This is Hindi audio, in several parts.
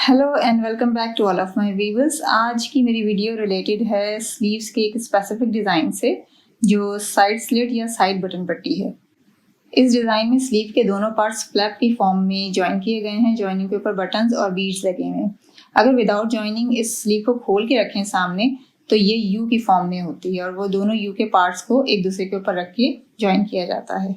Hello and welcome back to all of my viewers. आज की मेरी वीडियो रिलेटेड है स्लीव्स के एक स्पेसिफिक डिज़ाइन से जो साइड स्लिट या साइड बटन पट्टी है। इस डिज़ाइन में स्लीव के दोनों पार्ट्स फ्लैप की फॉर्म में जॉइन किए गए हैं। जॉइनिंग के ऊपर बटन्स और बीड्स लगे हुए हैं। अगर विदाउट जॉइनिंग इस स्लीव को खोल के रखें सामने तो ये यू की फॉर्म में होती है और वो दोनों यू के पार्ट्स को एक दूसरे के ऊपर रख के जॉइन किया जाता है।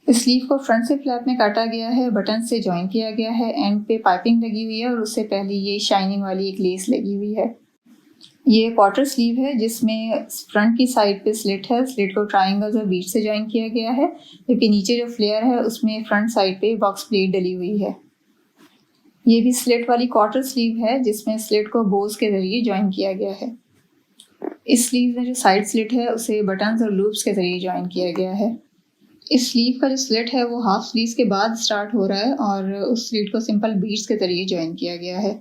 इस स्लीव को फ्रंट से फ्लैप में काटा गया है, बटन से जॉइन किया गया है, एंड पे पाइपिंग लगी हुई है और उससे पहले ये शाइनिंग वाली एक लेस लगी हुई है। ये क्वार्टर स्लीव है जिसमें फ्रंट की साइड पे स्लिट है। स्लिट को ट्रायंगल्स और बीट से जॉइन किया गया है, जबकि नीचे जो फ्लेयर है उसमें फ्रंट साइड पे बॉक्स प्लेट डली हुई है। ये भी स्लिट वाली क्वार्टर स्लीव है जिसमें स्लिट को बोज के जरिए जॉइन किया गया है। इस स्लीव में जो साइड स्लिट है उसे बटन्स और लूप्स के जरिए जॉइन किया गया है। इस स्लीव का जो स्लिट है वो हाफ स्लीव के बाद स्टार्ट हो रहा है और उस स्लिट को सिंपल बीड्स के जरिए जॉइन किया गया है।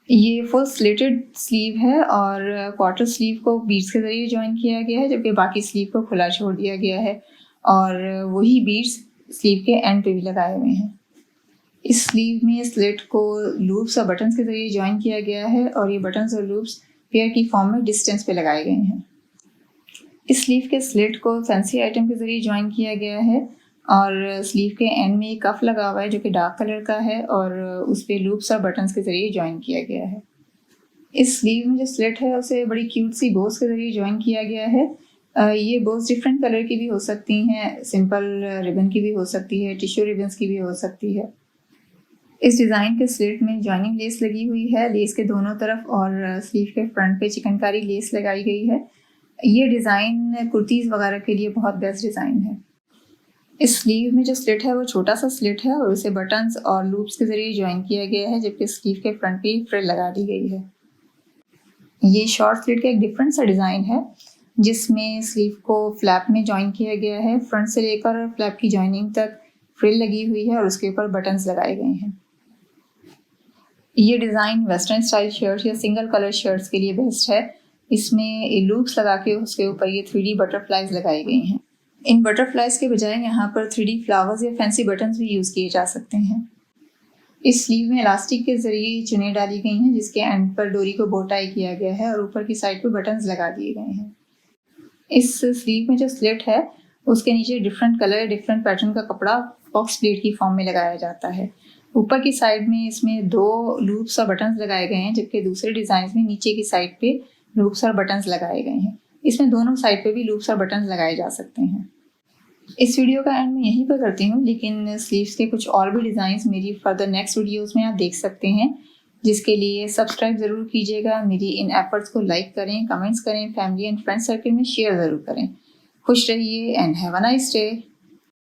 ये फुल स्लिटेड स्लीव है और क्वार्टर स्लीव को बीड्स के जरिए जॉइन किया गया है, जबकि बाकी स्लीव को खुला छोड़ दिया गया है और वही बीड्स स्लीव के एंड पे भी लगाए हुए हैं। इस स्लीव में स्लिट को लूप्स और बटन्स के जरिए जॉइन किया गया है और ये बटन्स और लूप्स पेयर की फॉर्म में डिस्टेंस पे लगाए गए हैं। इस स्लीव के स्लिट को फैंसी आइटम के जरिए जॉइन किया गया है और स्लीव के एंड में एक कफ लगा हुआ है जो कि डार्क कलर का है और उस पर लूप्स और बटन्स के जरिए जॉइन किया गया है। इस स्लीव में जो स्लिट है उसे बड़ी क्यूट सी बोस के जरिए जॉइन किया गया है। ये बोस डिफरेंट कलर की भी हो सकती हैं, सिंपल रिबन की भी हो सकती है, टिश्यू रिबन्स की भी हो सकती है। इस डिज़ाइन के स्लिट में जॉइनिंग लेस लगी हुई है, लेस के दोनों तरफ, और स्लीव के फ्रंट पे चिकनकारी लेस लगाई गई है। ये डिज़ाइन कुर्तीज़ वगैरह के लिए बहुत बेस्ट डिज़ाइन है। इस स्लीव में जो स्लिट है वो छोटा सा स्लिट है और उसे बटन्स और लूप्स के ज़रिए जॉइन किया गया है, जबकि स्लीव के फ्रंट पे फ्रिल लगा दी गई है। ये शॉर्ट स्लिट का एक डिफरेंट सा डिज़ाइन है जिसमें स्लीव को फ्लैप में जॉइन किया गया है। फ्रंट से लेकर फ्लैप की जॉइनिंग तक फ्रिल लगी हुई है और उसके ऊपर बटन्स लगाए गए हैं। ये डिज़ाइन वेस्टर्न स्टाइल शर्ट या सिंगल कलर शर्ट्स के लिए बेस्ट है। इसमें लूप्स लगा के उसके ऊपर ये 3D बटरफ्लाइज लगाई गई हैं। इन बटरफ्लाइज के बजाय यहाँ पर 3D फ्लावर्स या फैंसी बटन्स भी यूज़ किए जा सकते हैं। इस स्लीव में इलास्टिक के जरिए चुनें डाली गई हैं जिसके एंड पर डोरी को बो टाई किया गया है और ऊपर की साइड पर बटन्स लगा दिए गए हैं। इस स्लीव में जो स्लिट है उसके नीचे डिफरेंट कलर डिफरेंट पैटर्न का कपड़ा बॉक्स प्लेट की फॉर्म में लगाया जाता है। ऊपर की साइड में इसमें 2 लूप्स और बटन्स लगाए गए हैं, जबकि दूसरे डिज़ाइन में नीचे की साइड पे लूप्स और बटन्स लगाए गए हैं। इसमें दोनों साइड पे भी लूप्स और बटन्स लगाए जा सकते हैं। इस वीडियो का एंड मैं यहीं पर करती हूँ, लेकिन स्लीव्स के कुछ और भी डिज़ाइंस मेरी फर्दर नेक्स्ट वीडियोस में आप देख सकते हैं, जिसके लिए सब्सक्राइब ज़रूर कीजिएगा। मेरी इन एफर्ट्स को लाइक करें, कमेंट्स करें, फैमिली एंड फ्रेंड सर्कल में शेयर ज़रूर करें। खुश रहिए and have a nice day.